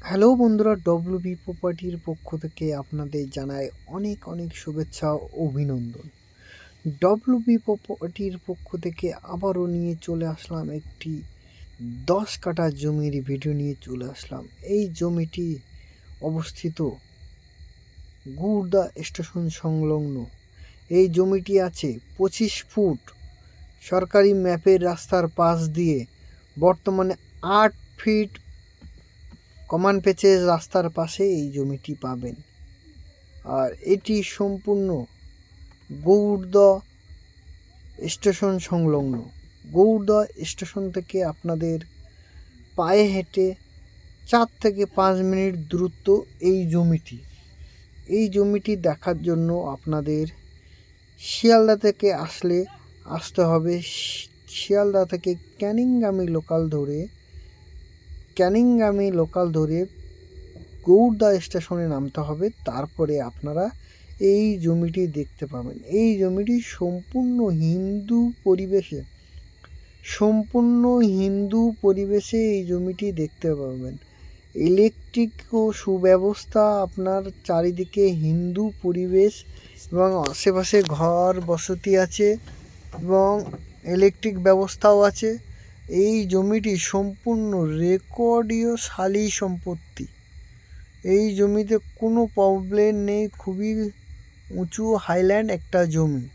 Hello বন্ধুরা, WB প্রপার্টির পক্ষ থেকে আপনাদের জানাই অনেক অনেক শুভেচ্ছা ও অভিনন্দন। ডব্লিউবি প্রপার্টির পক্ষ থেকে আবারও নিয়ে চলে আসলাম একটি 10 কাঠা জমির ভিডিও নিয়ে চলে আসলাম। এই জমিটি অবস্থিত গুড়দা স্টেশন সংলগ্ন। এই জমিটি আছে 25 ফুট সরকারি ম্যাপের রাস্তার পাশ দিয়ে। বর্তমানে 8 ফিট কমান পেচের রাস্তার পাশে এই জমিটি পাবেন। আর এটি সম্পূর্ণ গৌড়দহ স্টেশন সংলগ্ন। গৌড়দহ স্টেশন থেকে আপনাদের পায়ে হেঁটে 4 থেকে 5 মিনিট দূরত্ব এই জমিটি। এই জমিটি দেখার জন্য আপনাদের শিয়ালদা থেকে আসতে হবে। শিয়ালদা থেকে ক্যানিংগামী লোকাল ধরে গৌড়দহ স্টেশনে নামতে হবে। তারপরে আপনারা এই জমিটি দেখতে পাবেন। এই জমিটি সম্পূর্ণ হিন্দু পরিবেশে এই জমিটি দেখতে পাবেন। ইলেকট্রিক ও সুব্যবস্থা, আপনার চারিদিকে হিন্দু পরিবেশ এবং আশেপাশে ঘর বসতি আছে এবং ইলেকট্রিক ব্যবস্থাও আছে। এই জমিটি সম্পূর্ণ রেকর্ডীয় শালি সম্পত্তি। এই জমিতে কোনো প্রবলেম নেই, খুবই উঁচু হাইল্যান্ড একটা জমি।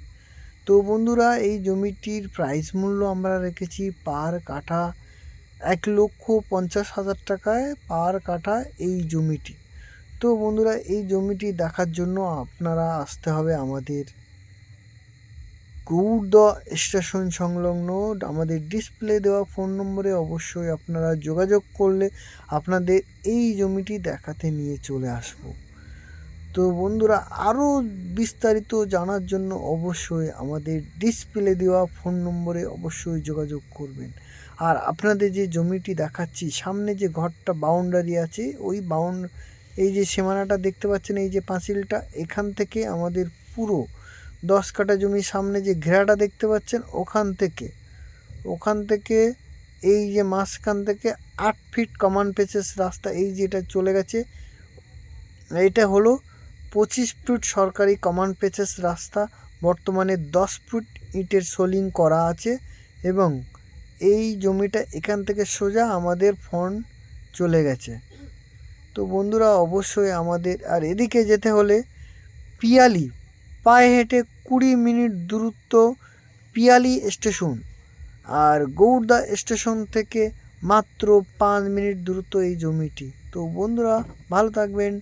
তো বন্ধুরা, এই জমিটির প্রাইস মূল্য আমরা রেখেছি পার কাঠা 1,50,000 টাকায় পার কাঠা এই জমিটি। তো বন্ধুরা, এই জমিটি দেখার জন্য আপনারা আসতে হবে আমাদের গৌড়দহ স্টেশন সংলগ্ন আমাদের ডিসপ্লে দেওয়া ফোন নম্বরে। অবশ্যই আপনারা যোগাযোগ করলে আপনাদের এই জমিটি দেখাতে নিয়ে চলে আসব। তো বন্ধুরা, আরও বিস্তারিত জানার জন্য অবশ্যই আমাদের ডিসপ্লে দেওয়া ফোন নম্বরে অবশ্যই যোগাযোগ করবেন। আর আপনাদের যে জমিটি দেখাচ্ছি, সামনে যে ঘরটা বাউন্ডারি আছে, ওই এই যে সীমানাটা দেখতে পাচ্ছেন, এই যে পাঁচিলটা, এখান থেকে আমাদের পুরো 10 কাঠা জমির সামনে যে ঘেরাটা দেখতে পাচ্ছেন, ওখান থেকে এই যে মাঝখান থেকে 8 ফিট কমান পেচেস রাস্তা, এই যেটা চলে গেছে, এইটা হলো 25 ফুট সরকারি কমান পেচেস রাস্তা। বর্তমানে 10 ফুট ইটের সোলিং করা আছে এবং এই জমিটা এখান থেকে সোজা আমাদের ফ্রন্ট চলে গেছে। তো বন্ধুরা, অবশ্যই আমাদের আর এদিকে যেতে হলে পিয়ালি, পায়ে হেঁটে 20 মিনিট দূরত্ব পিয়ালি স্টেশন। আর গৌড়দহ স্টেশন থেকে মাত্র 5 মিনিট দূরত্ব এই জমিটি। তো বন্ধুরা, ভালো থাকবেন।